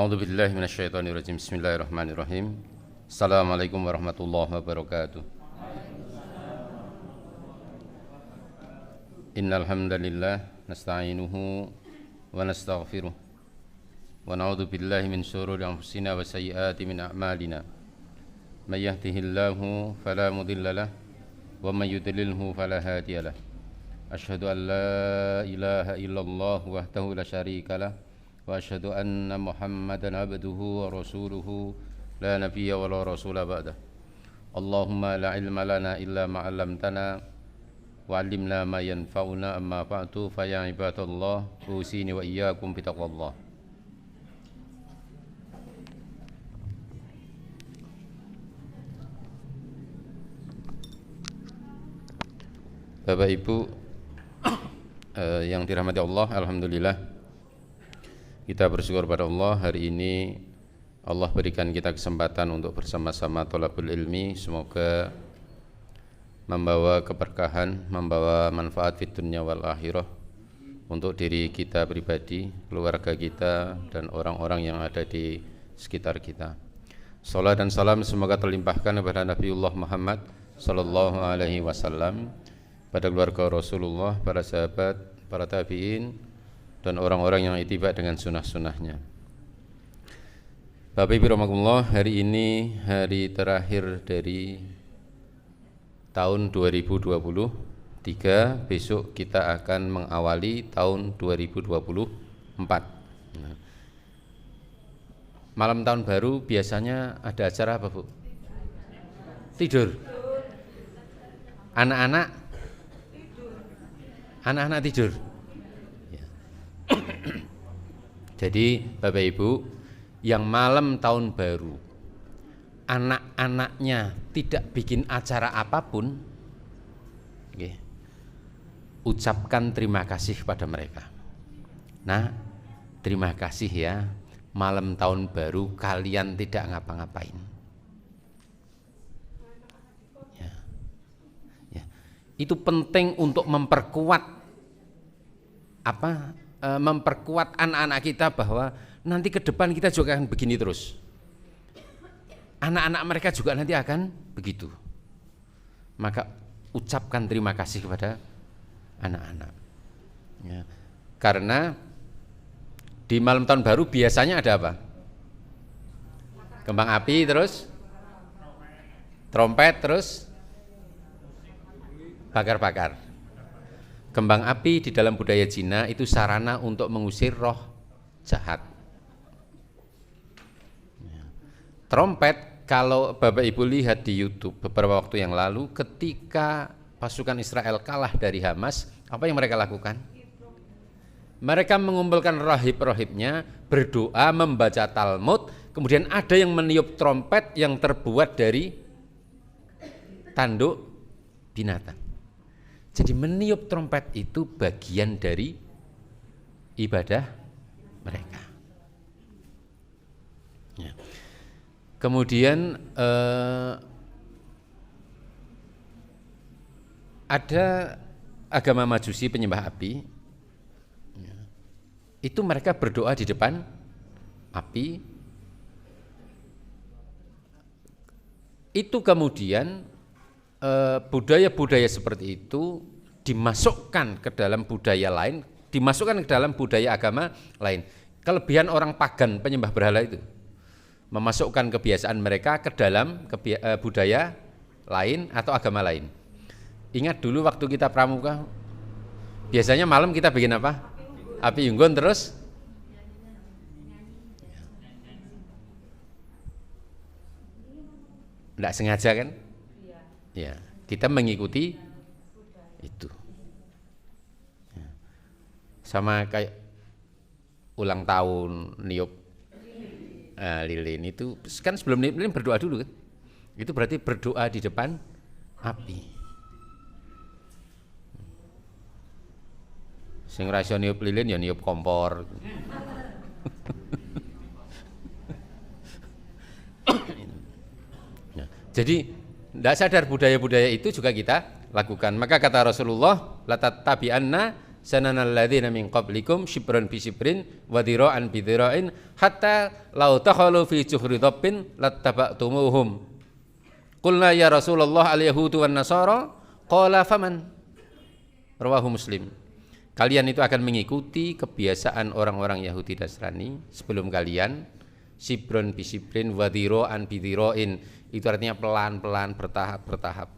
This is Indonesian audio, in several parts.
A'udzu billahi minasyaitonir rajim. Bismillahirrahmanirrahim. Assalamualaikum warahmatullahi wabarakatuh. Innal hamdalillah nasta'inuhu wa nastaghfiruh wa na'udzu billahi min shururi anfusina wa sayyiati min a'malina. May yahdihillahu fala mudilla lahu wa may yudlilhu fala hadiya lahu. Asyhadu an la ilaha illallah wahdahu la syarika lahu wa asyhadu anna Muhammadan abduhu wa rasuluhu la nabiyya wa la rasula ba'dah. Allahumma la ilma lana illa ma 'allamtana wa 'allimna ma yanfa'una amma ba'du fa ya ibadallah usini wa iyyakum bi taqwallah. Bapak Ibu yang dirahmati Allah, alhamdulillah kita bersyukur pada Allah, hari ini Allah berikan kita kesempatan untuk bersama-sama thalabul ilmi. Semoga membawa keberkahan, membawa manfaat fid dunya wal akhirah untuk diri kita pribadi, keluarga kita, dan orang-orang yang ada di sekitar kita. Salat dan salam semoga terlimpahkan kepada Nabiullah Muhammad sallallahu alaihi wasallam, pada keluarga Rasulullah, para sahabat, para tabi'in, dan orang-orang yang ittiba dengan sunnah-sunnahnya. Bapak Ibu rahimakumullah, hari ini hari terakhir dari tahun 2023. Besok kita akan mengawali tahun 2024. Malam tahun baru biasanya ada acara apa, Bu? Tidur. Anak-anak tidur. Jadi Bapak Ibu, yang malam tahun baru anak-anaknya tidak bikin acara apapun, ucapkan terima kasih pada mereka. Nah, terima kasih ya, malam tahun baru kalian tidak ngapa-ngapain. Itu penting untuk memperkuat memperkuat anak-anak kita bahwa nanti ke depan kita juga akan begini terus. Anak-anak mereka juga nanti akan begitu. Maka ucapkan terima kasih kepada anak-anak. Ya. Karena di malam tahun baru biasanya ada apa? Kembang api, terus trompet, terus bakar-bakar. Kembang api di dalam budaya Cina itu sarana untuk mengusir roh jahat. Trompet, kalau Bapak Ibu lihat di YouTube beberapa waktu yang lalu, ketika pasukan Israel kalah dari Hamas, apa yang mereka lakukan? Mereka mengumpulkan rahib-rahibnya, berdoa, membaca Talmud, kemudian ada yang meniup trompet yang terbuat dari tanduk binatang. Jadi meniup trompet itu bagian dari ibadah mereka. Ya. Kemudian ada agama Majusi penyembah api. Ya. Itu mereka berdoa di depan api. Itu kemudian budaya-budaya seperti itu dimasukkan ke dalam budaya lain, dimasukkan ke dalam budaya agama lain. Kelebihan orang pagan penyembah berhala itu memasukkan kebiasaan mereka ke dalam budaya lain atau agama lain. Ingat dulu waktu kita pramuka, biasanya malam kita bikin apa? Api unggun, terus enggak sengaja kan? Ya, kita mengikuti itu. Ya. Sama kayak ulang tahun niup lilin itu kan, sebelum niup lilin berdoa dulu kan? Itu berarti berdoa di depan api. Sing ra iso niup lilin ya niup kompor. Ya. Jadi tidak sadar budaya-budaya itu juga kita lakukan. Maka kata Rasulullah, la tattabi'anna sananal ladzina min qablikum shibran bi shibrin wa dhira'an bi dhira'in hatta law takhalu fi juhri dhabbin lattaba'tumuhum. Qulna ya Rasulullah al-yahudu wan nasara qala faman. Rawahu Muslim. Kalian itu akan mengikuti kebiasaan orang-orang Yahudi Nasrani sebelum kalian, shibron bi shibrin wa dhira'an bi dhira'in. Itu artinya pelan-pelan, bertahap-bertahap.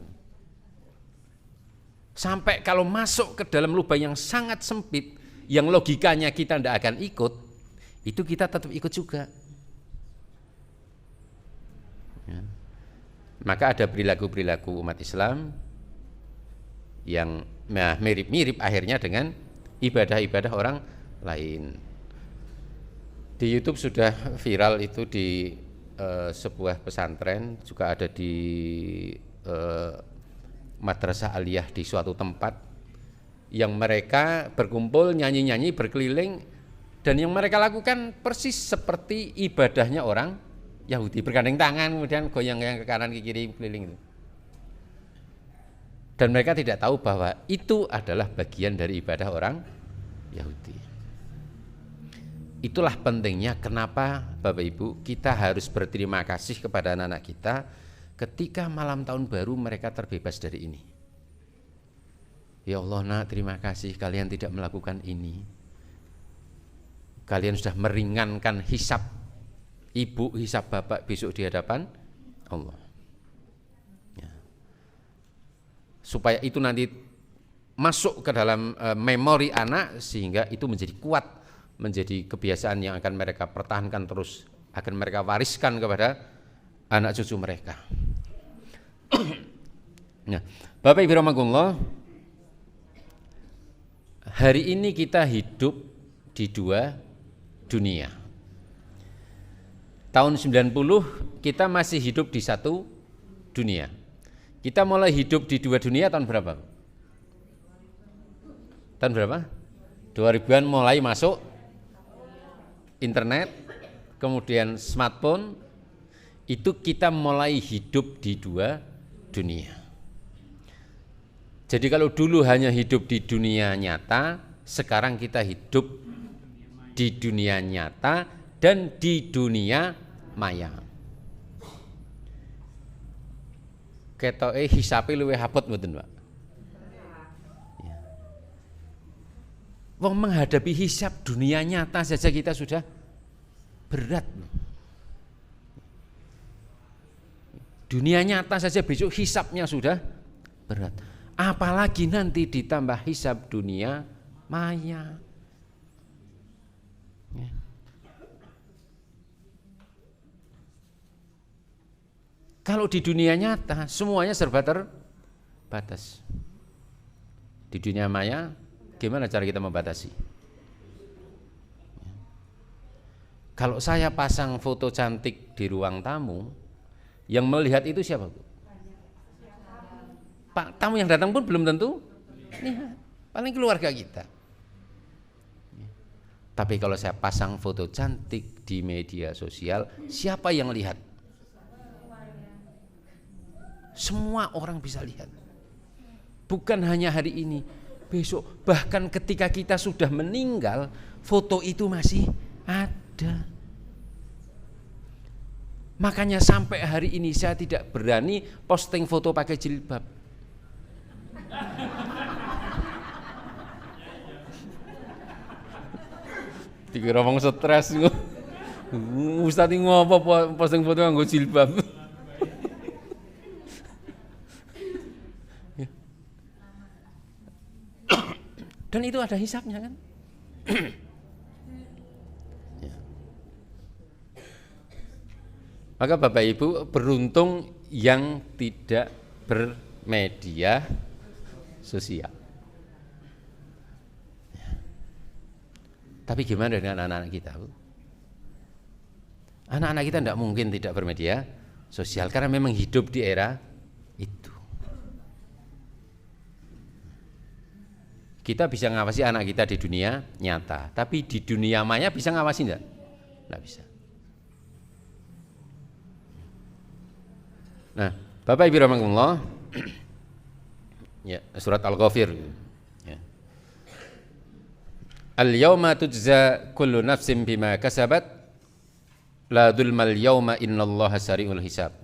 Sampai kalau masuk ke dalam lubang yang sangat sempit, yang logikanya kita tidak akan ikut, itu kita tetap ikut juga. Ya. Maka ada perilaku-perilaku umat Islam yang mirip-mirip akhirnya dengan ibadah-ibadah orang lain. Di YouTube sudah viral itu di sebuah pesantren, juga ada di madrasah aliyah di suatu tempat yang mereka berkumpul nyanyi-nyanyi berkeliling, dan yang mereka lakukan persis seperti ibadahnya orang Yahudi, bergandeng tangan kemudian goyang-goyang ke kanan ke kiri keliling itu. Dan mereka tidak tahu bahwa itu adalah bagian dari ibadah orang Yahudi. Itulah pentingnya kenapa Bapak Ibu kita harus berterima kasih kepada anak-anak kita ketika malam tahun baru mereka terbebas dari ini. Ya Allah nak, terima kasih kalian tidak melakukan ini. Kalian sudah meringankan hisab ibu, hisab bapak besok di hadapan Allah. Ya. Supaya itu nanti masuk ke dalam memori anak, sehingga itu menjadi kuat, menjadi kebiasaan yang akan mereka pertahankan terus, akan mereka wariskan kepada anak cucu mereka. Nah, Bapak Ibu rahimakumullah, hari ini kita hidup di dua dunia. Tahun 90 kita masih hidup di satu dunia. Kita mulai hidup di dua dunia tahun berapa? Tahun berapa? 2000-an mulai masuk internet, kemudian smartphone. Itu kita mulai hidup di dua dunia. Jadi kalau dulu hanya hidup di dunia nyata, sekarang kita hidup di dunia nyata dan di dunia maya. Ketoke hisape luwih abot mboten, Pak? Ya. Wong menghadapi hisab dunia nyata saja kita sudah berat. Dunia nyata saja besok hisabnya sudah berat. Apalagi nanti ditambah hisab dunia maya. Ya. Kalau di dunia nyata semuanya serba terbatas. Di dunia maya gimana cara kita membatasi? Ya. Kalau saya pasang foto cantik di ruang tamu, yang melihat itu siapa, Bu? Pak, tamu yang datang pun belum tentu lihat, paling keluarga kita. Tapi kalau saya pasang foto cantik di media sosial, siapa yang lihat? Semua orang bisa lihat. Bukan hanya hari ini, besok, bahkan ketika kita sudah meninggal, foto itu masih ada. Makanya sampai hari ini saya tidak berani posting foto pakai jilbab. Dikira wong stres. Ustaz iki ngopo posting foto nganggo jilbab. Dan itu ada hisabnya kan? Maka Bapak Ibu beruntung yang tidak bermedia sosial. Tapi gimana dengan anak-anak kita? Anak-anak kita tidak mungkin tidak bermedia sosial karena memang hidup di era itu. Kita bisa ngawasi anak kita di dunia nyata, tapi di dunia maya bisa ngawasi enggak? Enggak bisa. Nah, Bapak Ibu rahimakumullah, ya, surat Al-Ghafir. Ya. Al-yawma tujza kullu nafsin bima kasabat la dzulmal yawma innallaha sari'ul hisab.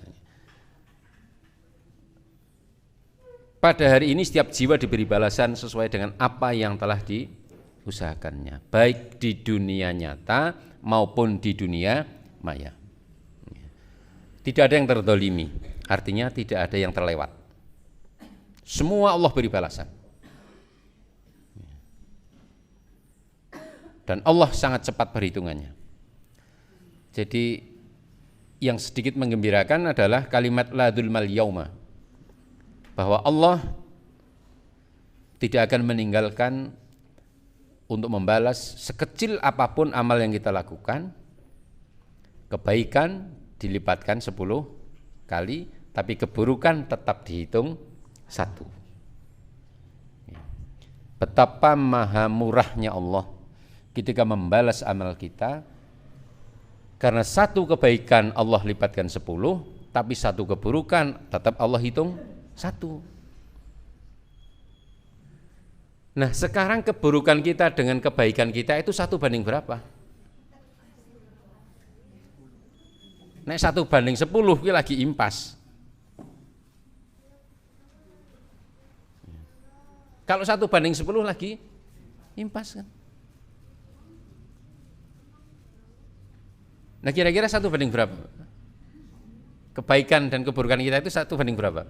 Pada hari ini setiap jiwa diberi balasan sesuai dengan apa yang telah diusahakannya, baik di dunia nyata maupun di dunia maya. Tidak ada yang terdolimi, artinya tidak ada yang terlewat. Semua Allah beri balasan. Dan Allah sangat cepat perhitungannya. Jadi yang sedikit menggembirakan adalah kalimat la dzulmal yauma, bahwa Allah tidak akan meninggalkan untuk membalas sekecil apapun amal yang kita lakukan. Kebaikan dilipatkan 10 kali, tapi keburukan tetap dihitung 1. Betapa maha murahnya Allah ketika membalas amal kita, karena satu kebaikan Allah lipatkan 10, tapi satu keburukan tetap Allah hitung 1. Nah, sekarang keburukan kita dengan kebaikan kita itu 1 banding berapa? Nek 1 banding 10 ini lagi impas. Kalau 1 banding 10 lagi impas kan? Nah, kira-kira 1 banding berapa? Kebaikan dan keburukan kita itu 1 banding berapa?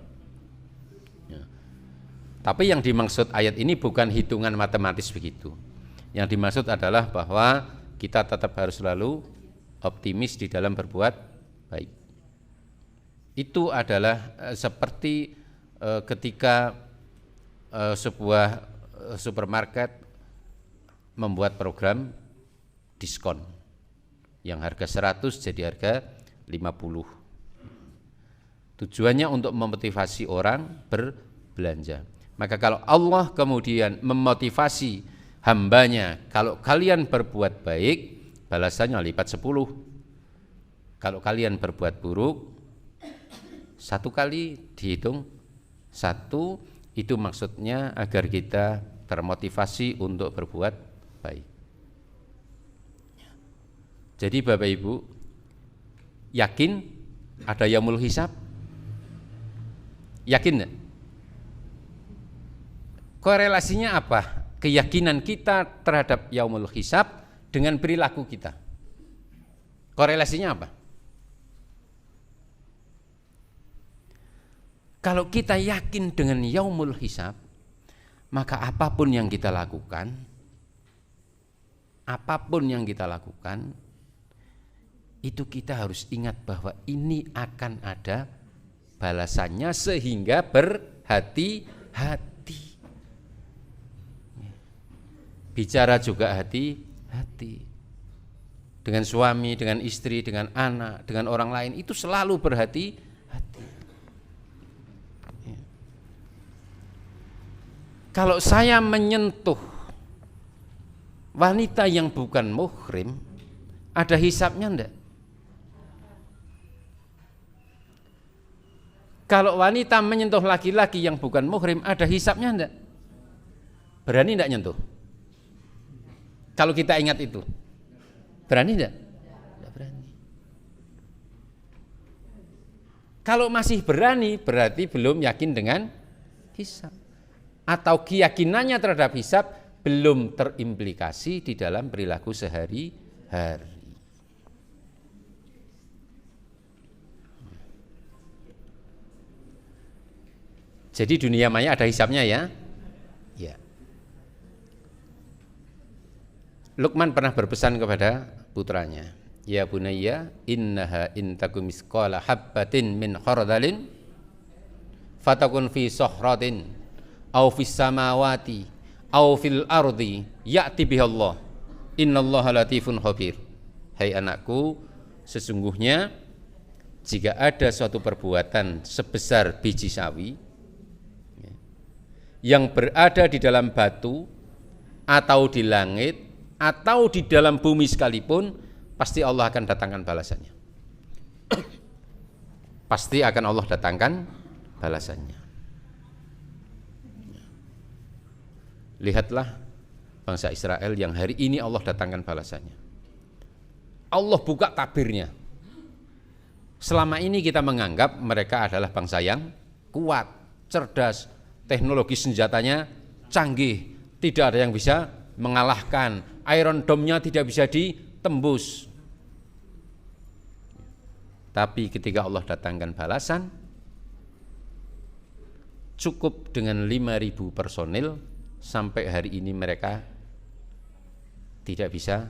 Tapi yang dimaksud ayat ini bukan hitungan matematis begitu. Yang dimaksud adalah bahwa kita tetap harus selalu optimis di dalam berbuat baik. Itu adalah seperti ketika sebuah supermarket membuat program diskon yang harga 100 jadi harga 50. Tujuannya untuk memotivasi orang berbelanja. Maka kalau Allah kemudian memotivasi hambanya, kalau kalian berbuat baik, balasannya lipat 10. Kalau kalian berbuat buruk, 1 kali dihitung 1, itu maksudnya agar kita termotivasi untuk berbuat baik. Jadi Bapak Ibu, yakin ada yaumul hisab? Yakin enggak? Korelasinya apa? Keyakinan kita terhadap yaumul hisab dengan perilaku kita. Korelasinya apa? Kalau kita yakin dengan yaumul hisab, maka apapun yang kita lakukan, itu kita harus ingat bahwa ini akan ada balasannya, sehingga berhati-hati. Bicara juga hati-hati. Dengan suami, dengan istri, dengan anak, dengan orang lain, itu selalu berhati-hati. Kalau saya menyentuh wanita yang bukan muhrim, ada hisabnya enggak? Kalau wanita menyentuh laki-laki yang bukan muhrim, ada hisabnya enggak? Berani enggak nyentuh? Kalau kita ingat itu, berani enggak? Enggak berani. Kalau masih berani, berarti belum yakin dengan hisab. Atau keyakinannya terhadap hisab belum terimplikasi di dalam perilaku sehari-hari. Jadi dunia maya ada hisabnya ya. Ya. Luqman pernah berpesan kepada putranya, ya bunayya innaha in takum misqala habbatin min khardalin fatakun fi sahratin aw fis samawati aw fil ardi ya'ti bihallah innallaha latifun khabir. Hai anakku, sesungguhnya jika ada suatu perbuatan sebesar biji sawi yang berada di dalam batu atau di langit atau di dalam bumi sekalipun, pasti Allah akan datangkan balasannya. Pasti akan Allah datangkan balasannya. Lihatlah bangsa Israel yang hari ini Allah datangkan balasannya. Allah buka tabirnya. Selama ini kita menganggap mereka adalah bangsa yang kuat, cerdas, teknologi senjatanya canggih, tidak ada yang bisa mengalahkan, Iron Dome-nya tidak bisa ditembus. Tapi ketika Allah datangkan balasan, cukup dengan 5.000 personil, sampai hari ini mereka tidak bisa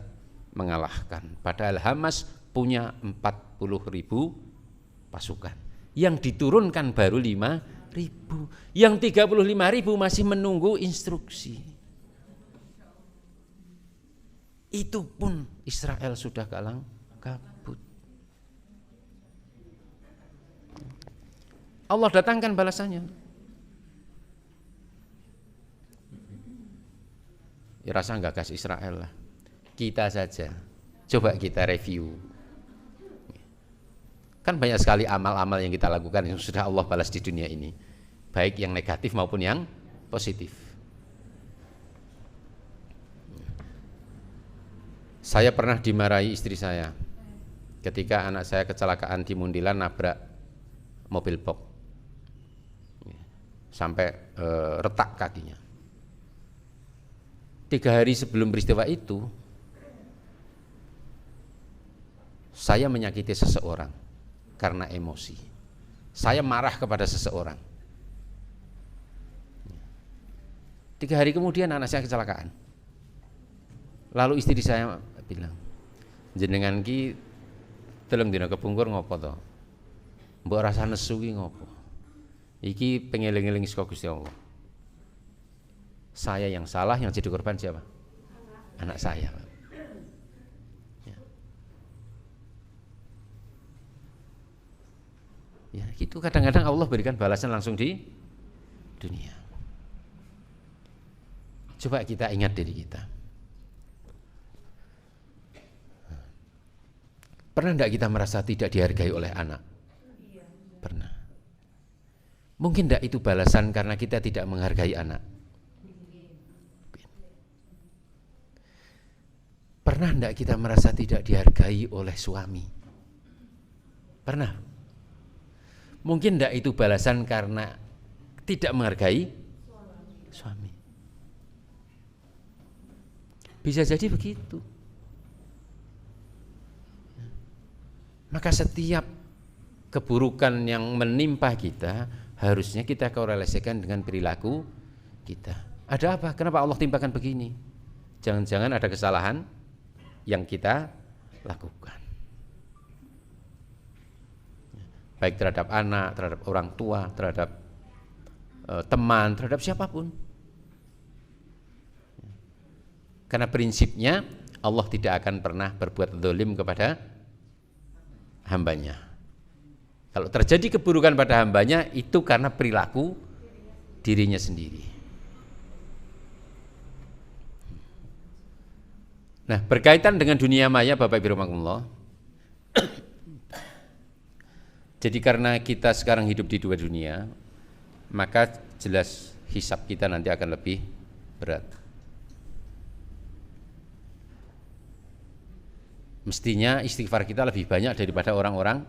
mengalahkan. Padahal Hamas punya 40.000 pasukan. Yang diturunkan baru 5.000. Yang 35.000 masih menunggu instruksi. Itu pun Israel sudah kalang kabut. Allah datangkan balasannya. Ya rasa enggak gas Israel lah. Kita saja. Coba kita review. Kan banyak sekali amal-amal yang kita lakukan yang sudah Allah balas di dunia ini. Baik yang negatif maupun yang positif. Saya pernah dimarahi istri saya ketika anak saya kecelakaan di Mundilan nabrak mobil box sampai retak kakinya. 3 hari sebelum peristiwa itu saya menyakiti seseorang karena emosi. Saya marah kepada seseorang. 3 hari kemudian anak saya kecelakaan. Lalu istri saya bilang, jenengan ki telung dina kepungkur ngopo to? Mbok rasa nesu ki ngopo? Iki pengeling-eling saka Gusti Allah. Saya yang salah, yang jadi korban siapa? Anak saya. Ya, gitu kadang-kadang Allah berikan balasan langsung di dunia. Coba kita ingat diri kita. Pernah enggak kita merasa tidak dihargai oleh anak? Pernah. Mungkin enggak itu balasan karena kita tidak menghargai anak? Pernah enggak kita merasa tidak dihargai oleh suami? Pernah. Mungkin enggak itu balasan karena tidak menghargai suami? Bisa jadi begitu. Maka setiap keburukan yang menimpa kita harusnya kita korelasikan dengan perilaku kita. Ada apa? Kenapa Allah timpakan begini? Jangan-jangan ada kesalahan yang kita lakukan. Baik terhadap anak, terhadap orang tua, terhadap teman, terhadap siapapun. Karena prinsipnya Allah tidak akan pernah berbuat zalim kepada hambanya. Kalau terjadi keburukan pada hambanya itu karena perilaku dirinya sendiri. Nah, berkaitan dengan dunia maya Bapak Ibu rahimakumullah. Jadi karena kita sekarang hidup di 2 dunia, maka jelas hisab kita nanti akan lebih berat. Mestinya istighfar kita lebih banyak daripada orang-orang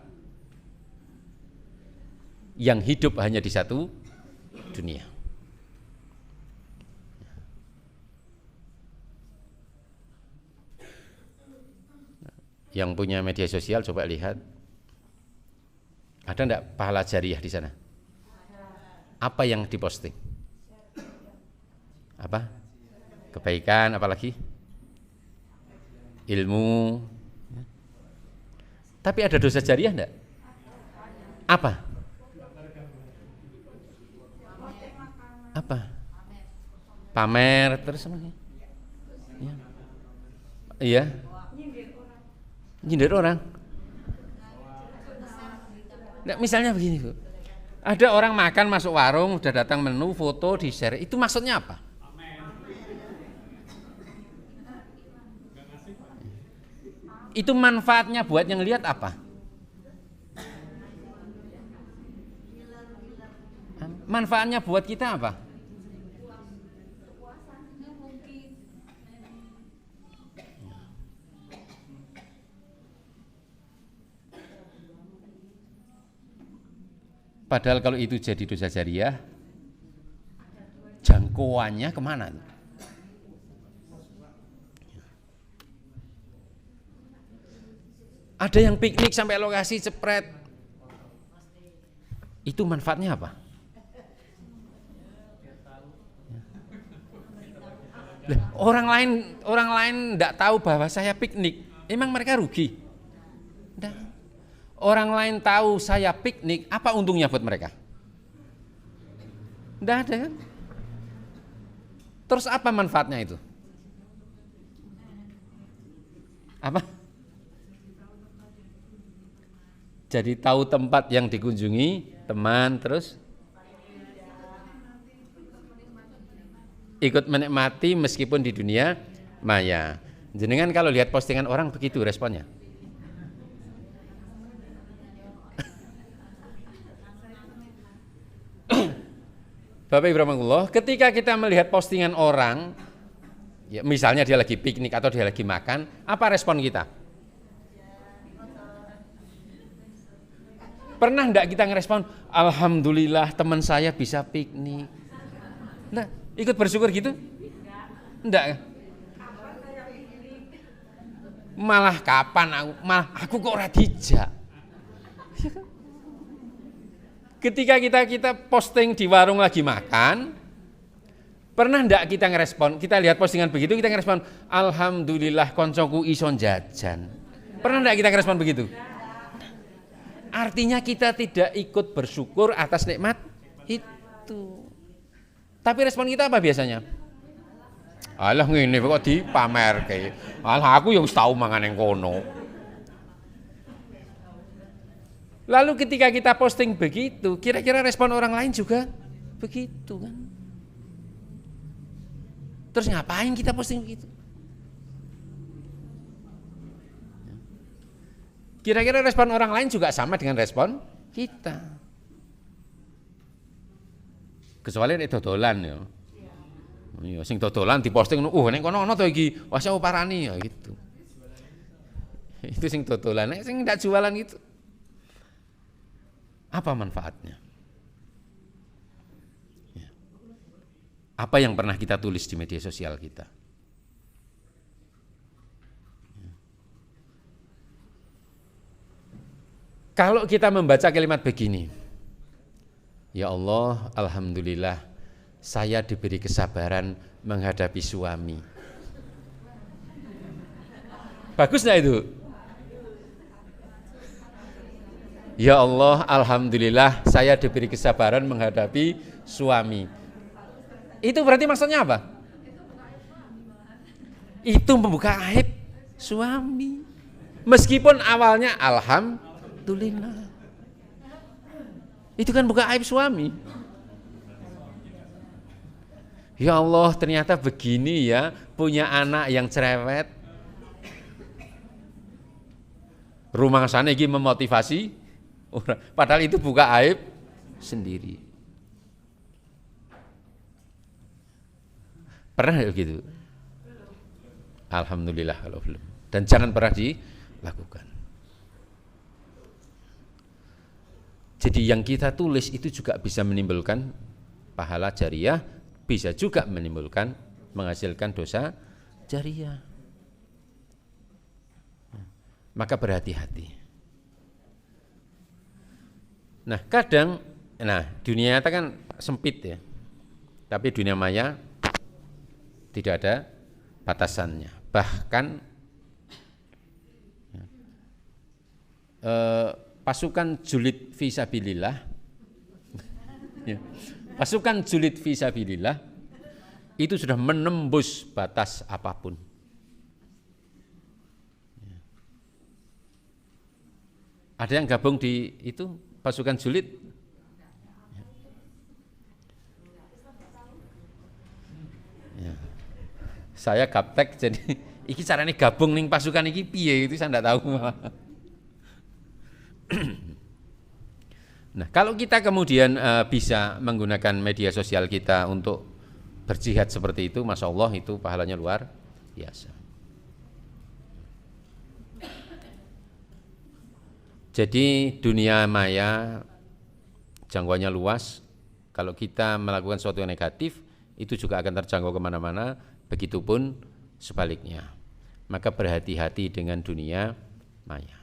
yang hidup hanya di 1 dunia. Yang punya media sosial coba lihat, ada enggak pahala jariah di sana? Apa yang diposting? Apa? Kebaikan, apalagi? Ilmu. Tapi ada dosa jariah enggak? Apa? Apa? Pamer terus apa? Ya. Iya. Nyindir orang. Nah, misalnya begini Bu, ada orang makan masuk warung, udah datang menu, foto, di share, itu maksudnya apa? Itu manfaatnya buat yang lihat apa? Manfaatnya buat kita apa? Padahal kalau itu jadi dosa jariah, jangkauannya kemana? Ada yang piknik sampai lokasi cepret. Itu manfaatnya apa? Orang lain tidak tahu bahwa saya piknik. Emang mereka rugi? Tidak. Orang lain tahu saya piknik, apa untungnya buat mereka? Tidak ada kan? Terus apa manfaatnya itu? Apa? Jadi tahu tempat yang dikunjungi, teman, terus ikut menikmati meskipun di dunia maya. Jenengan kalau lihat postingan orang begitu responnya. Bapak Ibu rahimahullah, ketika kita melihat postingan orang, ya misalnya dia lagi piknik atau dia lagi makan, apa respon kita? Pernah enggak kita ngerespon, alhamdulillah teman saya bisa piknik? Nah, ikut bersyukur gitu? Enggak. Malah kapan aku kok ora dijak. Ketika kita posting di warung lagi makan, pernah enggak kita ngerespon? Kita lihat postingan begitu, kita ngerespon, alhamdulillah koncoku ison jajan. Pernah enggak kita ngerespon begitu? Artinya kita tidak ikut bersyukur atas nikmat itu. Tapi respon kita apa biasanya? Alah ngene kok dipamerke. Alah aku yang tahu mangan yang kono. Lalu ketika kita posting begitu, kira-kira respon orang lain juga begitu kan? Terus ngapain kita posting begitu? Kira-kira respon orang lain juga sama dengan respon kita. Kecuali nek dodolan ya. Iya, sing dodolan diposting, nek kono ana to iki, wah saya parani ya gitu. Itu sing dodolan, nek sing ndak jualan gitu. Apa manfaatnya? Ya. Apa yang pernah kita tulis di media sosial kita? Kalau kita membaca kalimat begini, ya Allah, alhamdulillah, saya diberi kesabaran menghadapi suami. Bagus nggak itu? Ya Allah, alhamdulillah, saya diberi kesabaran menghadapi suami. Itu berarti maksudnya apa? Itu membuka aib suami. Meskipun awalnya alhamdulillah. Itu kan buka aib suami. Ya Allah, ternyata begini ya, punya anak yang cerewet. Rumah sana ini memotivasi, padahal itu buka aib sendiri. Pernah gitu? Alhamdulillah kalau belum. Dan jangan pernah dilakukan. Jadi yang kita tulis itu juga bisa menimbulkan pahala jariah, bisa juga menghasilkan dosa jariah. Maka berhati-hati. Nah kadang, dunia nyata kan sempit ya, tapi dunia maya tidak ada batasannya. Bahkan pasukan julid fisabilillah, ya, pasukan julid fisabilillah itu sudah menembus batas apapun. Ya. Ada yang gabung di itu pasukan julid? Ya. Ya. Saya gaptek, jadi iki caranya gabung ning pasukan iki piye itu saya enggak tahu. Nah, kalau kita kemudian bisa menggunakan media sosial kita untuk berjihad seperti itu, masya Allah itu pahalanya luar biasa. Jadi dunia maya jangkauannya luas. Kalau kita melakukan sesuatu yang negatif, itu juga akan terjangkau kemana-mana, begitupun sebaliknya. Maka berhati-hati dengan dunia maya.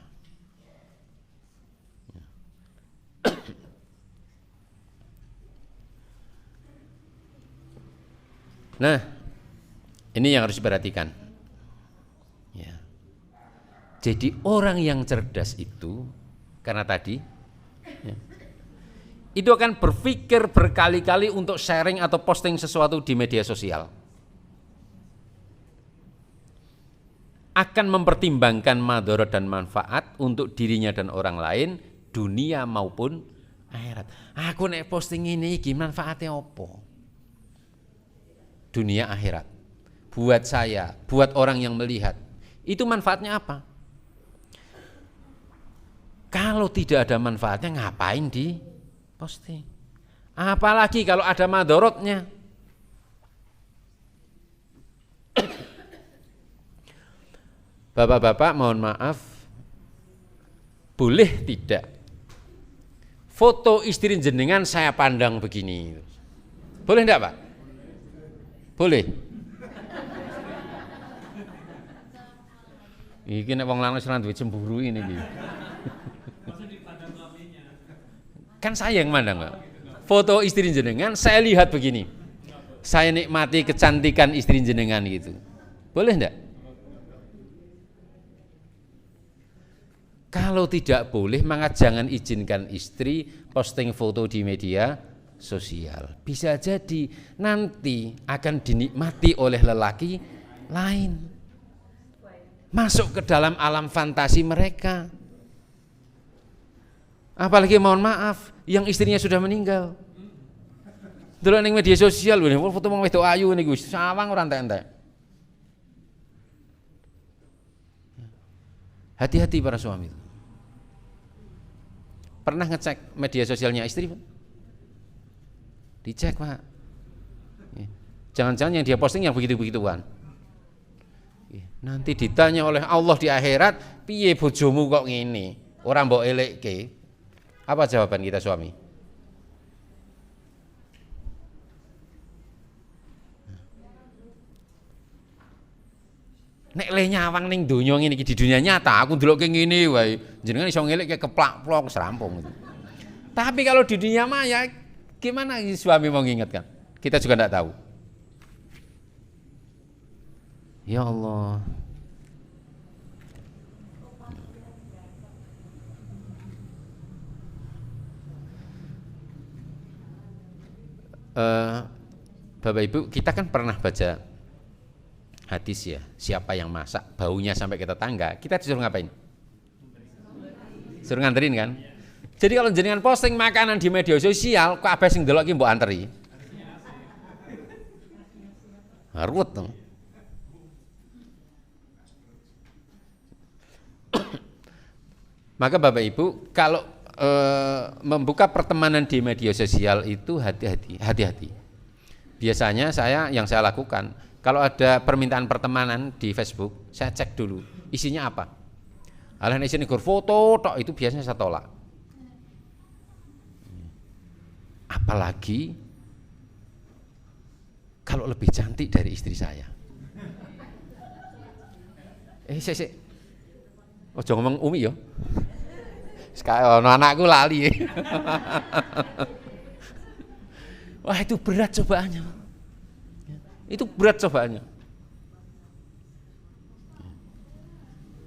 Nah, ini yang harus diperhatikan. Ya. Jadi orang yang cerdas itu, karena tadi, ya, itu akan berpikir berkali-kali untuk sharing atau posting sesuatu di media sosial. Akan mempertimbangkan madharat dan manfaat untuk dirinya dan orang lain, dunia maupun akhirat. Aku nek posting ini gimana manfaatnya apa? Dunia akhirat. Buat saya, buat orang yang melihat. Itu manfaatnya apa? Kalau tidak ada manfaatnya ngapain di posting? Apalagi kalau ada madharatnya. Bapak-bapak mohon maaf, boleh tidak foto istri jenengan saya pandang begini? Boleh enggak, Pak? Boleh. Iki nek wong lanang ora duwe cemburu ini iki. Kan saya yang mandang, Pak. Foto istri jenengan saya lihat begini. Saya nikmati kecantikan istri jenengan gitu. Boleh enggak? Kalau tidak boleh, maka jangan izinkan istri posting foto di media sosial. Bisa jadi nanti akan dinikmati oleh lelaki lain. Masuk ke dalam alam fantasi mereka. Apalagi mohon maaf, yang istrinya sudah meninggal. Delok ning media sosial lho, foto wong wedok ayu niku sawang ora entek-entek. Hati-hati para suami. Pernah ngecek media sosialnya istri, Pak? Dicek, Pak. Jangan-jangan yang dia posting yang begitu-begituan. Nanti ditanya oleh Allah di akhirat, piye bojomu kok ngene? Ora mbok elekke. Apa jawaban kita suami? Nek le nyawang ning donya ngene iki di dunia nyata, aku ndelokke ngene wae. Jenengan iso ngelekke keplak-plok serampung. Tapi kalau di dunia maya gimana suami mau ngingetkan? Kita juga enggak tahu. Ya Allah. Bapak Ibu, kita kan pernah baca hadis ya, siapa yang masak baunya sampai ke tetangga, kita disuruh ngapain? Suruh nganterin kan? Jadi kalau jenengan posting makanan di media sosial, kok abis sing delok ki mbok anteri. Ruwet dong. Maka Bapak Ibu, kalau membuka pertemanan di media sosial itu hati-hati. Biasanya yang saya lakukan, kalau ada permintaan pertemanan di Facebook, saya cek dulu isinya apa. Alah isinya foto tok, itu biasanya saya tolak. Apalagi kalau lebih cantik dari istri saya. Sik. Ojo ngomong Umi ya. Sekarang anakku lali. Wah, itu berat cobaannya. Itu berat cobaannya.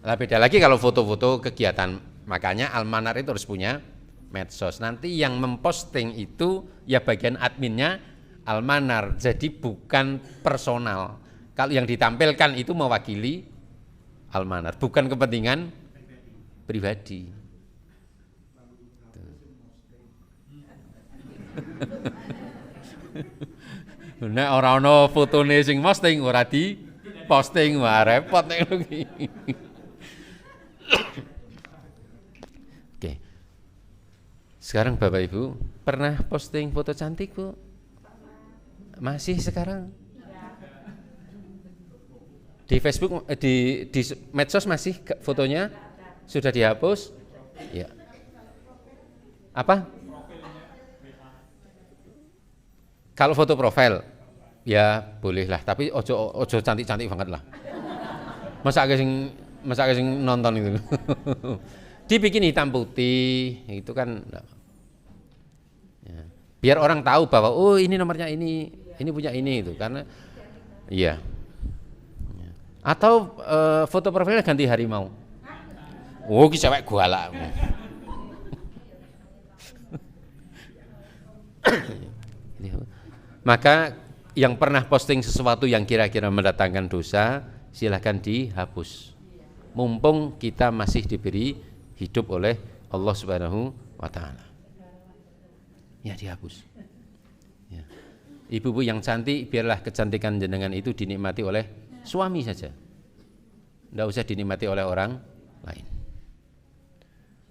Nah, beda lagi kalau foto-foto kegiatan. Makanya Almanar itu harus punya medsos. Nanti yang memposting itu ya bagian adminnya Almanar. Jadi bukan personal. Kalau yang ditampilkan itu mewakili Almanar, bukan kepentingan pribadi. Nek ora ana fotone sing posting ora di posting, wah repot nek ngono iki. Oke. Sekarang Bapak Ibu pernah posting foto cantik, Bu? Masih sekarang? Di Facebook, di medsos masih fotonya? Sudah dihapus? Ya. Apa? Kalau foto profil ya bolehlah, tapi ojo cantik-cantik banget lah. Masa sing nonton itu. Dibikin hitam putih itu kan ya. Biar orang tahu bahwa oh ini nomornya ini punya ini itu karena iya. Atau foto profilnya ganti harimau. Oh, ki cewek galak. Maka yang pernah posting sesuatu yang kira-kira mendatangkan dosa, silahkan dihapus. Mumpung kita masih diberi hidup oleh Allah Subhanahu wa taala. Ya dihapus. Ya. Ibu-ibu yang cantik, biarlah kecantikan jenengan itu dinikmati oleh suami saja. Tidak usah dinikmati oleh orang lain.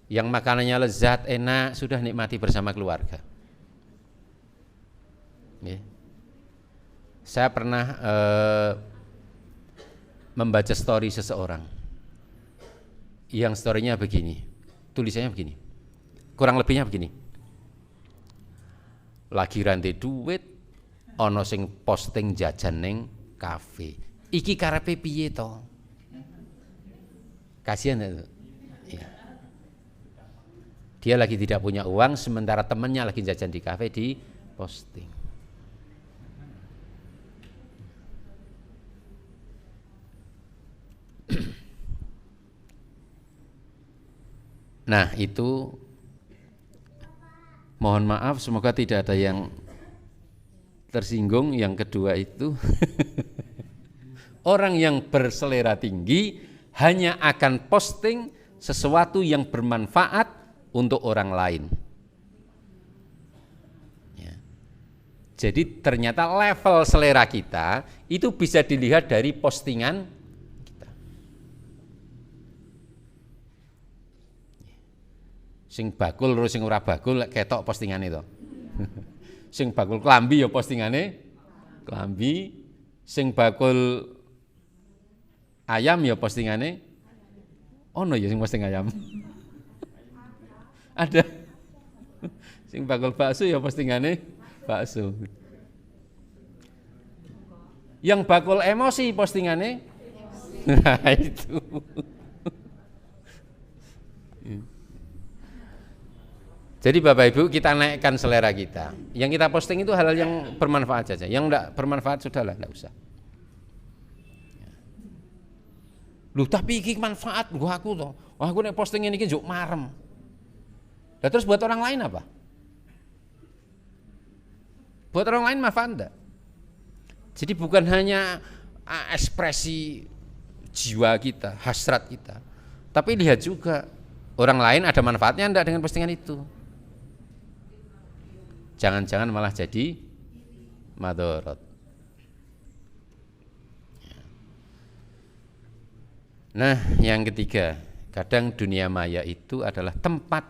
Yang makanannya lezat, enak, sudah nikmati bersama keluarga. Ya. Saya pernah membaca story seseorang yang storynya begini, tulisannya begini, kurang lebihnya begini. Lagi rantai duit, ono sing posting jajan ning kafe. Iki karepe piye to? Kasihan itu. Ya. Dia lagi tidak punya uang, sementara temannya lagi jajan di kafe di posting. Nah itu mohon maaf, semoga tidak ada yang tersinggung. Yang kedua itu orang yang berselera tinggi hanya akan posting sesuatu yang bermanfaat untuk orang lain ya. Jadi ternyata level selera kita itu bisa dilihat dari postingan kita. Sing bakul terus sing ora bakul ketok postingan itu. Sing bakul klambi ya postingane klambi, sing bakul ayam ya postingane ono ya sing posting ayam. Ada. Sing bakul bakso ya postingane bakso. Yang bakul emosi postingane nah itu. Jadi Bapak Ibu, kita naikkan selera kita. Yang kita posting itu hal-hal yang bermanfaat saja. Yang enggak bermanfaat sudahlah, enggak usah. Loh tapi iki manfaat gua aku toh. Wah aku nek posting ini njuk marem. Lah terus buat orang lain apa? Buat orang lain manfaat enggak? Jadi bukan hanya ekspresi jiwa kita, hasrat kita. Tapi lihat juga orang lain ada manfaatnya enggak dengan postingan itu. Jangan-jangan malah jadi madorot. Nah, yang ketiga, kadang dunia maya itu adalah tempat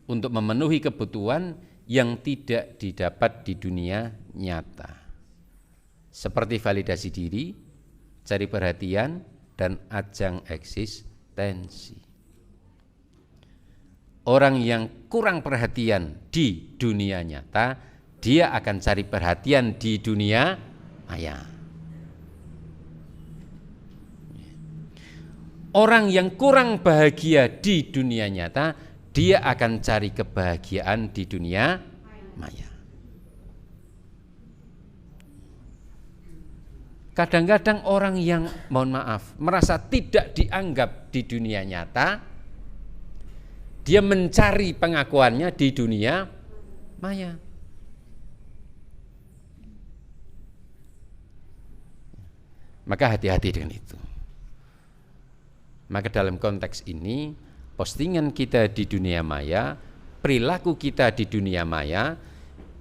untuk memenuhi kebutuhan yang tidak didapat di dunia nyata. Seperti validasi diri, cari perhatian, dan ajang eksistensi. Orang yang kurang perhatian di dunia nyata, dia akan cari perhatian di dunia maya. Orang yang kurang bahagia di dunia nyata, dia akan cari kebahagiaan di dunia maya. Kadang-kadang orang yang, mohon maaf, merasa tidak dianggap di dunia nyata, dia mencari pengakuannya di dunia maya. Maka hati-hati dengan itu. Maka dalam konteks ini, postingan kita di dunia maya, perilaku kita di dunia maya,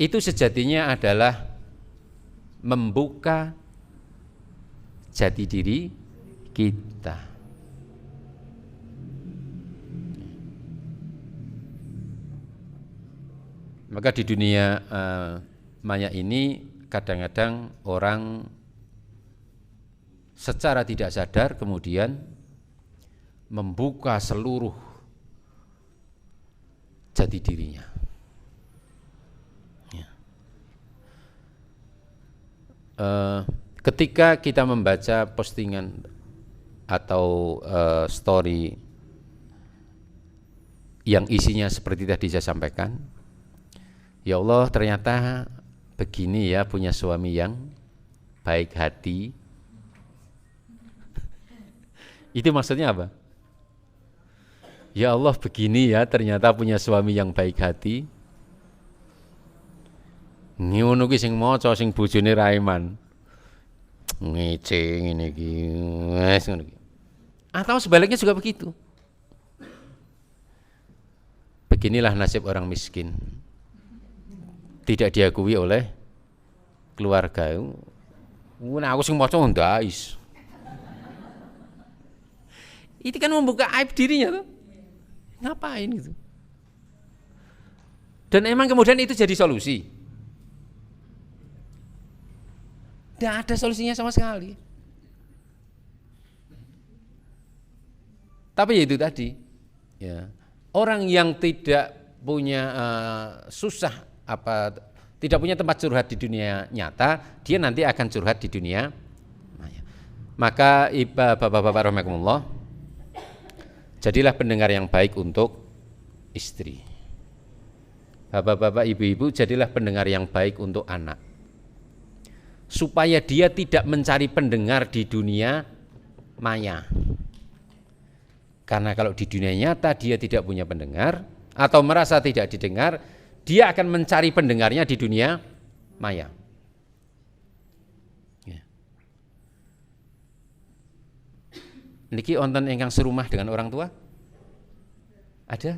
itu sejatinya adalah membuka jati diri kita. Maka di dunia maya ini kadang-kadang orang secara tidak sadar kemudian membuka seluruh jati dirinya. Ya. ketika kita membaca postingan atau story yang isinya seperti tadi saya sampaikan, ya Allah ternyata begini ya punya suami yang baik hati. Itu maksudnya apa? Ya Allah begini ya ternyata punya suami yang baik hati. Ngono ki sing maca sing bojone Raiman. Ngece ngene iki. Wes ngono iki. Atau sebaliknya juga begitu. Beginilah nasib orang miskin. Tidak diakui oleh keluarga. Aku sing maca ndais. Itu kan membuka aib dirinya tuh. Ngapain gitu? Dan emang kemudian itu jadi solusi. Tidak ada solusinya sama sekali. Tapi itu tadi, ya, orang yang tidak punya susah tidak punya tempat curhat di dunia nyata, dia nanti akan curhat di dunia maya. Maka bapak-bapak rahimakumullah, jadilah pendengar yang baik untuk istri. Bapak-bapak, ibu-ibu, jadilah pendengar yang baik untuk anak. Supaya dia tidak mencari pendengar di dunia maya. Karena kalau di dunia nyata dia tidak punya pendengar atau merasa tidak didengar, dia akan mencari pendengarnya di dunia maya. Ya. Niki wonten ingkang serumah dengan orang tua? Ada?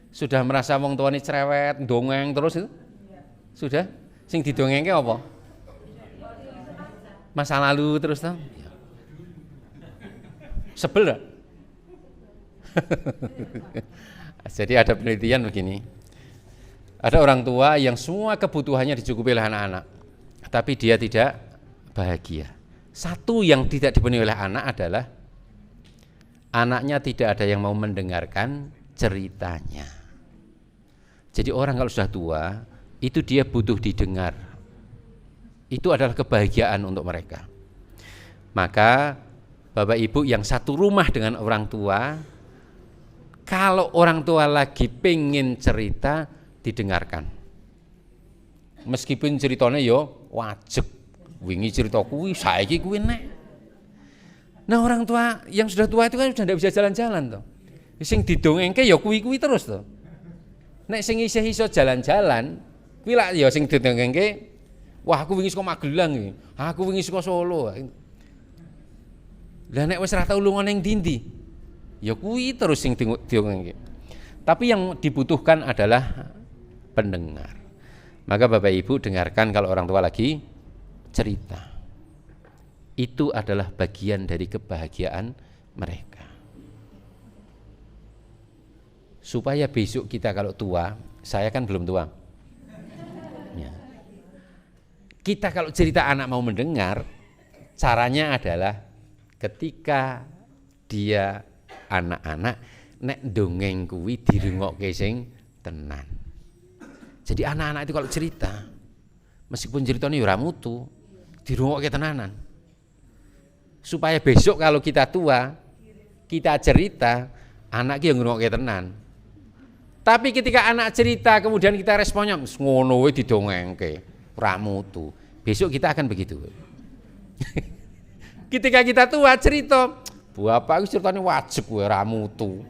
Sudah merasa wong tuane cerewet, dongeng terus itu? Sudah? Sing didongengke apa? Masa lalu terus toh? Sebel gak? Jadi ada penelitian begini. Ada orang tua yang semua kebutuhannya dicukupi oleh anak-anak, tapi dia tidak bahagia. Satu yang tidak dipenuhi oleh anak adalah anaknya tidak ada yang mau mendengarkan ceritanya. Jadi orang kalau sudah tua, itu dia butuh didengar. Itu adalah kebahagiaan untuk mereka. Maka Bapak Ibu yang satu rumah dengan orang tua, kalau orang tua lagi pengen cerita, didengarkan. Meskipun ceritanya yo wajib, wingi cerita kuwi, saiki kuwi nek. Nah orang tua yang sudah tua itu kan sudah tidak bisa jalan-jalan toh. Sing didongengke ya kuwi-kuwi terus toh. Nek sing isih iso jalan-jalan, kuwi lak ya sing didongengke, wah aku wingi saka Magelang iki, aku wingi saka Solo. Lah nek wis ra tau lunga ning ndi, ya kuwi terus sing didongengke. Tapi yang dibutuhkan adalah pendengar. Maka Bapak Ibu dengarkan kalau orang tua lagi cerita. Itu adalah bagian dari kebahagiaan mereka. Supaya besok kita kalau tua, saya kan belum tua. Ya. Kita kalau cerita anak mau mendengar, caranya adalah ketika dia anak-anak, nek dongeng kuwi dirungokke sing tenan. Jadi anak-anak itu kalau cerita, meskipun ceritanya ya ora mutu, dirungokke tenanan. Supaya besok kalau kita tua, kita cerita, anak ki yo ngrungokke tenan. Tapi ketika anak cerita kemudian kita responnya ngono wae didongengke, ora mutu. Besok kita akan begitu. Ketika kita tua cerita, bapak itu ceritanya wajib gue ora mutu.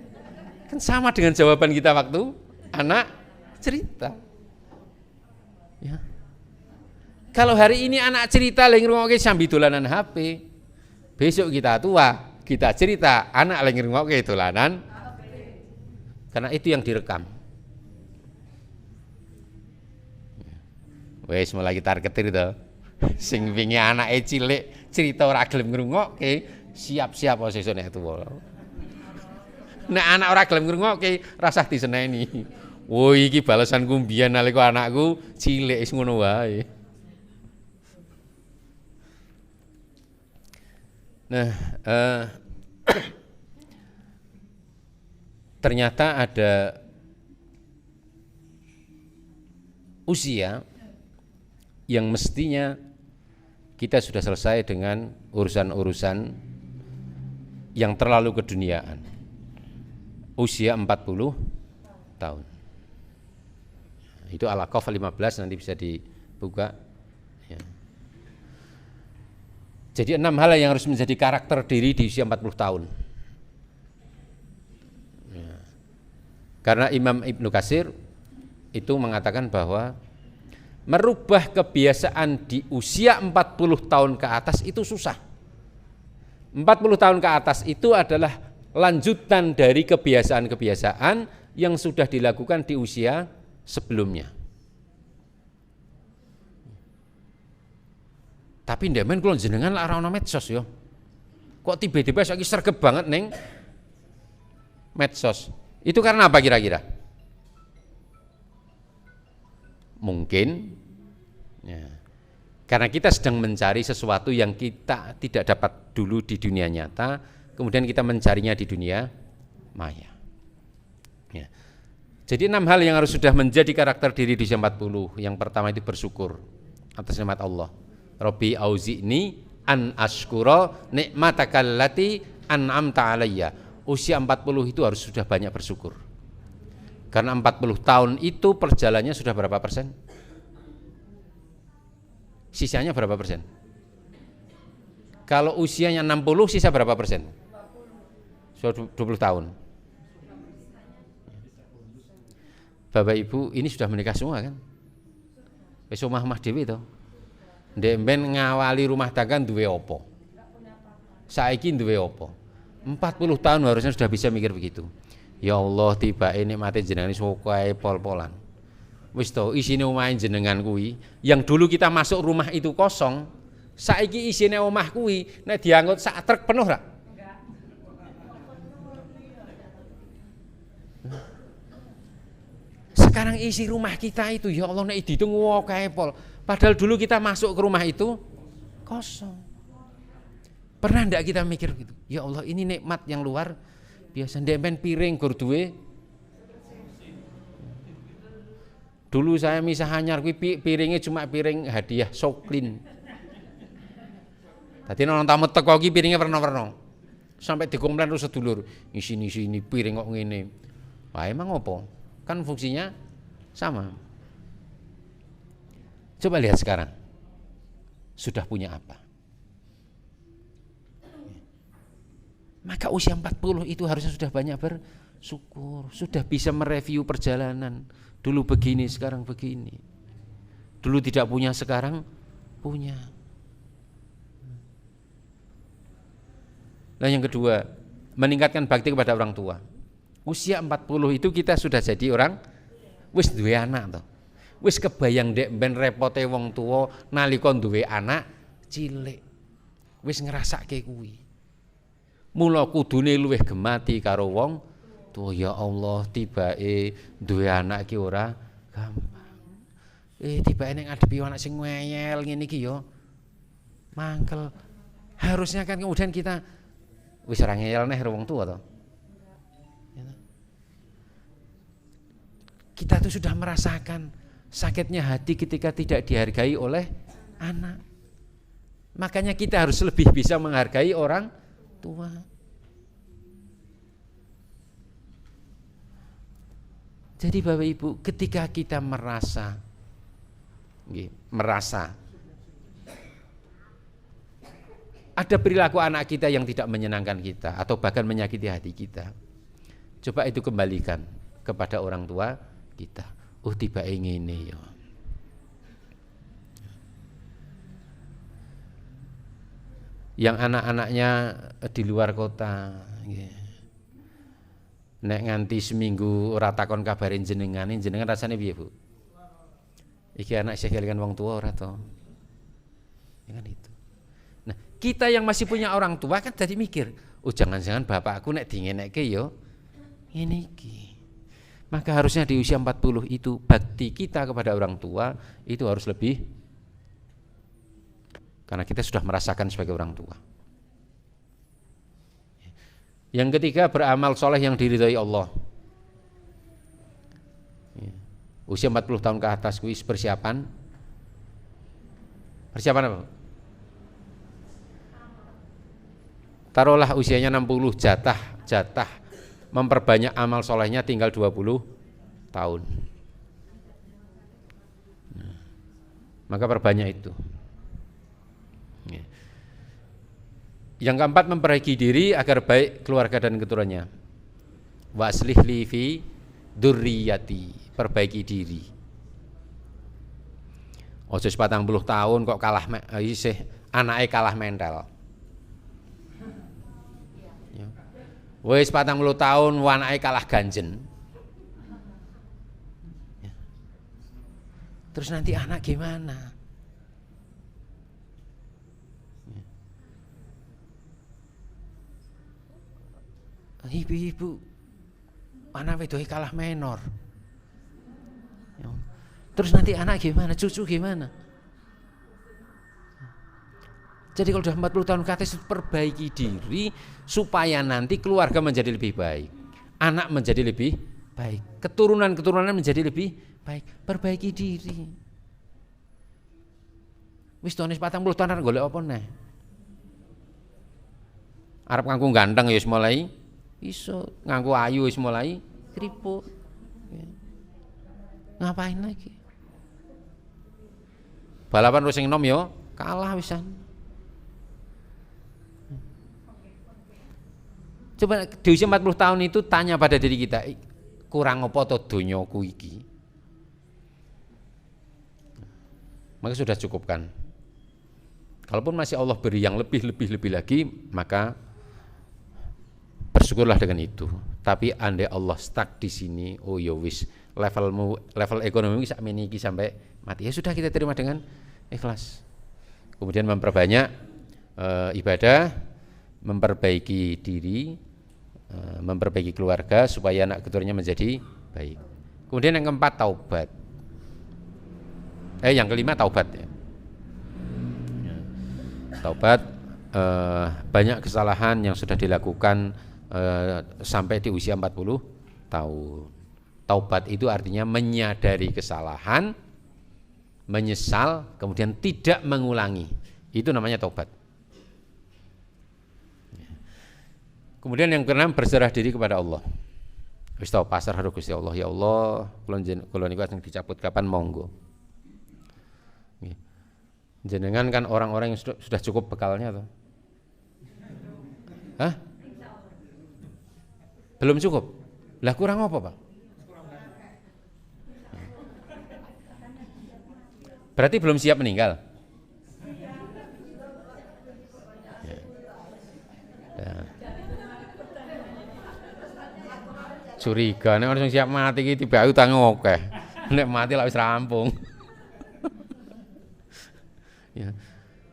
Kan sama dengan jawaban kita waktu anak cerita. Ya. Kalau hari ini anak cerita lagi ngrungokke sambil dolanan HP, besok kita tua, kita cerita anak lagi ngrungokke dolanan. Karena itu yang direkam. Wes mulai targetir to. Sing wingi anake cilik cerita ora gelem ngrungokke, siap-siap sesuk nek tuwa. Nek anak ora gelem ngrungokke, rasah diseneni. Wo iki balesanku mbiyen nalika anakku cilik wis ngono wae. Nah, ternyata ada usia yang mestinya kita sudah selesai dengan urusan-urusan yang terlalu keduniaan. Usia 40 tahun. Itu Al-Aqaf 15, nanti bisa dibuka. Ya. Jadi 6 hal yang harus menjadi karakter diri di usia 40 tahun. Ya. Karena Imam Ibnu Katsir itu mengatakan bahwa merubah kebiasaan di usia 40 tahun ke atas itu susah. 40 tahun ke atas itu adalah lanjutan dari kebiasaan-kebiasaan yang sudah dilakukan di usia sebelumnya. Tapi ndemen kula jenengan lak ora ana medsos yo. Kok tiba-tiba saiki sregep banget ning medsos. Itu karena apa kira-kira? Mungkin ya, karena kita sedang mencari sesuatu yang kita tidak dapat dulu di dunia nyata, kemudian kita mencarinya di dunia maya. Ya. Jadi 6 hal yang harus sudah menjadi karakter diri di usia 40. Yang pertama itu bersyukur atas nikmat Allah. Rabbi auzi'ni an ashkura nikmatakal lati an'amta alayya. Usia 40 itu harus sudah banyak bersyukur. Karena 40 tahun itu perjalanannya sudah berapa persen? Sisanya berapa persen? Kalau usianya 60, sisa berapa persen? Sudah 20 tahun. Bapak Ibu ini sudah menikah semua kan? Wis omah-omah dhewe to. Ndek mben ngawali rumah tangga duwe apa? Saiki duwe apa? 40 tahun harusnya sudah bisa mikir begitu. Ya Allah, tiba ini mati jenengan sokae pol-polan. Wis to isine omahe jenengan kuwi, yang dulu kita masuk rumah itu kosong, saiki isine omah kuwi nek diangkut sak truk penuh ra? Sekarang isi rumah kita itu ya Allah nek dihitung kae pol. Padahal dulu kita masuk ke rumah itu kosong. Pernah ndak kita mikir gitu? Ya Allah, ini nikmat yang luar biasa. Ndemen piring gur duwe. Dulu saya misah anyar kuwi piringnya cuma piring hadiah soklin. Tadi nang tamu teko iki piringnya warna-warna. Sampai dikomplain terus sedulur, ini piring kok ngene. Wah, emang apa? Kan fungsinya sama. Coba lihat sekarang. Sudah punya apa? Maka usia 40 itu harusnya sudah banyak bersyukur, sudah bisa mereview perjalanan. Dulu begini, sekarang begini. Dulu tidak punya, sekarang punya. Nah, yang kedua, meningkatkan bakti kepada orang tua. Usia 40 itu kita sudah jadi orang wis duwe anak toh. Wis kebayang ndek ben repote wong tua nalika duwe anak cilik. Wis ngrasake kuwi. Mula kudune luwih gemati karo wong tuwa. Ya Allah, tibake duwe anak ki ora gampang. Tibake ning ngadepi anak sing ngeyel ngene iki ya mangkel. Harusnya kan kemudian kita wis ora ngeyel neh wong tua to. Kita tuh sudah merasakan sakitnya hati ketika tidak dihargai oleh anak. Makanya kita harus lebih bisa menghargai orang tua. Jadi Bapak Ibu, ketika kita merasa ada perilaku anak kita yang tidak menyenangkan kita atau bahkan menyakiti hati kita, coba itu kembalikan kepada orang tua kita. Oh, tiba ngene ya. Yang anak-anaknya di luar kota, nek nganti seminggu ora takon kabarin jenengan rasane piye, Bu? Iki anak saya kelingan wong tua ora to? Ya kan itu. Nah, kita yang masih punya orang tua kan jadi mikir, oh jangan-jangan bapakku nek dingenekke yo ngene iki. Maka harusnya di usia 40 itu bakti kita kepada orang tua itu harus lebih, karena kita sudah merasakan sebagai orang tua. Yang ketiga, beramal soleh yang diridhai Allah. Usia 40 tahun ke atas kuis persiapan apa? taruhlah usianya 60, jatah memperbanyak amal solehnya tinggal 20 tahun. Maka perbanyak itu. Yang keempat, memperbaiki diri agar baik keluarga dan keturunannya. Wa aslih li fi dzurriyyati, perbaiki diri. Ojo 40 tahun kok kalah isih anake kalah mental. Wis 40 tahun anake kalah ganjen. Terus nanti anak gimana? Ibu-ibu anak wedoke kalah menor. Terus nanti anak gimana? Cucu gimana? Jadi kalau sudah 40 tahun ke atas, perbaiki diri supaya nanti keluarga menjadi lebih baik, anak menjadi lebih baik, keturunan menjadi lebih baik. Perbaiki diri. Wis tonis 40 tahun golek apa neh? Arep nganggo ganteng ya wis mulai iso, nganggo ayu wis mulai keriput. Ngapain lagi? Balapan wis sing enom ya kalah wisan. Coba di usia 40 tahun itu tanya pada diri kita, kurang apa to donyaku iki? Maka sudah cukupkan. Kalaupun masih Allah beri yang lebih lagi, maka bersyukurlah dengan itu. Tapi andai Allah stuck di sini, oh ya wis, level ekonomi sak meniki sampai mati, ya sudah kita terima dengan ikhlas. Kemudian memperbanyak ibadah, memperbaiki diri, memperbaiki keluarga supaya anak keturunannya menjadi baik. Kemudian yang keempat, taubat. Yang kelima, taubat ya. Taubat, banyak kesalahan yang sudah dilakukan sampai di usia 40 tahun. Taubat itu artinya menyadari kesalahan, menyesal, kemudian tidak mengulangi. Itu namanya taubat. Kemudian yang keenam, berserah diri kepada Allah. Wis tau pasrah karo Gusti Allah, ya Allah, kula niku ajeng dicabut kapan monggo. Jenengan kan orang-orang yang sudah cukup bekalnya toh. Hah? Belum cukup. Lah kurang apa, Pak? Berarti belum siap meninggal. Ya. Curiga nek orang siap mati iki tiba utang akeh. Nek mati lak wis rampung. Ya.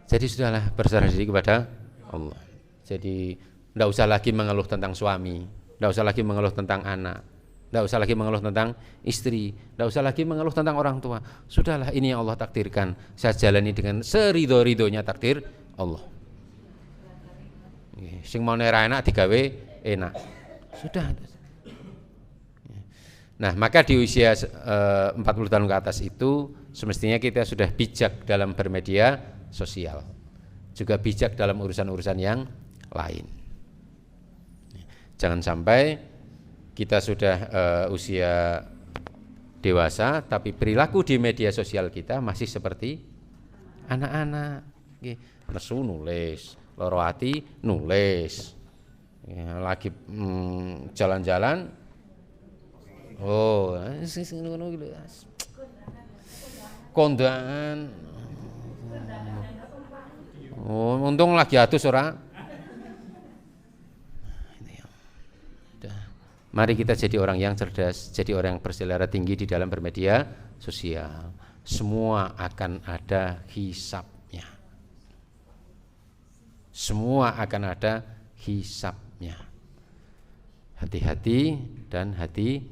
Jadi sudahlah, berserah diri kepada Allah. Jadi tidak usah lagi mengeluh tentang suami, tidak usah lagi mengeluh tentang anak, tidak usah lagi mengeluh tentang istri, tidak usah lagi mengeluh tentang orang tua. Sudahlah, ini yang Allah takdirkan, saya jalani dengan seridho-ridhonya takdir Allah. Sing mau nera enak digawe enak. Sudah. Nah, maka di usia 40 tahun ke atas itu semestinya kita sudah bijak dalam bermedia sosial, juga bijak dalam urusan-urusan yang lain. Jangan sampai kita sudah usia dewasa tapi perilaku di media sosial kita masih seperti anak-anak. Nesu nulis, loro ati nulis, lagi jalan-jalan. Oh, kondangan. Oh, untung lagi atus ora. Mari kita jadi orang yang cerdas, jadi orang yang berselera tinggi di dalam bermedia sosial. Semua akan ada hisabnya. Semua akan ada hisabnya. Hati-hati dan hati-hati.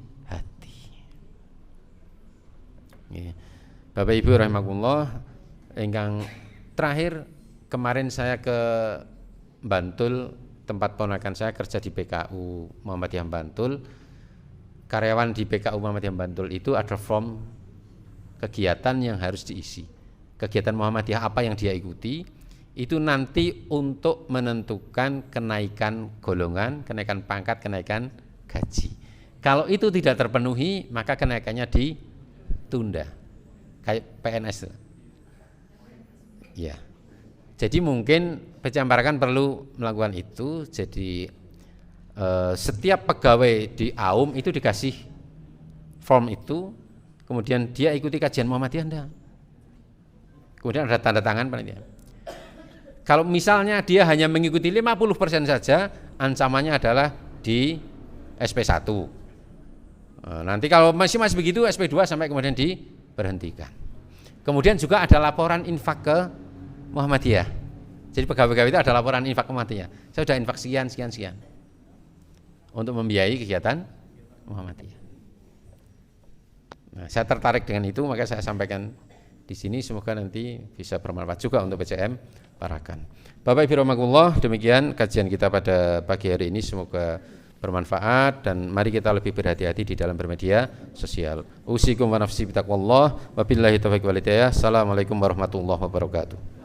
Bapak Ibu rahimakumullah, ingkang terakhir kemarin saya ke Bantul, tempat ponakan saya kerja di PKU Muhammadiyah Bantul. Karyawan di PKU Muhammadiyah Bantul itu ada form kegiatan yang harus diisi. Kegiatan Muhammadiyah apa yang dia ikuti, itu nanti untuk menentukan kenaikan golongan, kenaikan pangkat, kenaikan gaji. Kalau itu tidak terpenuhi, maka kenaikannya ditunda, kayak PNS. Ya, jadi mungkin PC Amparakan perlu melakukan itu. Jadi setiap pegawai di AUM itu dikasih form itu, kemudian dia ikuti kajian Muhammadiyah enggak. Kemudian ada tanda tangan panitia. Kalau misalnya dia hanya mengikuti 50% saja, ancamannya adalah di SP1. Nanti kalau masih begitu SP2 sampai kemudian diberhentikan. Kemudian juga ada laporan infak ke Muhammadiyah. Jadi pegawai-pegawai itu ada laporan infak ke Muhammadiyah. Saya sudah infak sekian untuk membiayai kegiatan Muhammadiyah. Nah, saya tertarik dengan itu, maka saya sampaikan di sini, semoga nanti bisa bermanfaat juga untuk PCM Parakan. Bapak Ibu rahimakumullah, demikian kajian kita pada pagi hari ini, semoga bermanfaat dan mari kita lebih berhati-hati di dalam bermedia sosial. Usikum wa nafsi bitaqwallah, wabillahi taufiq wal hidayah. Assalamualaikum warahmatullahi wabarakatuh.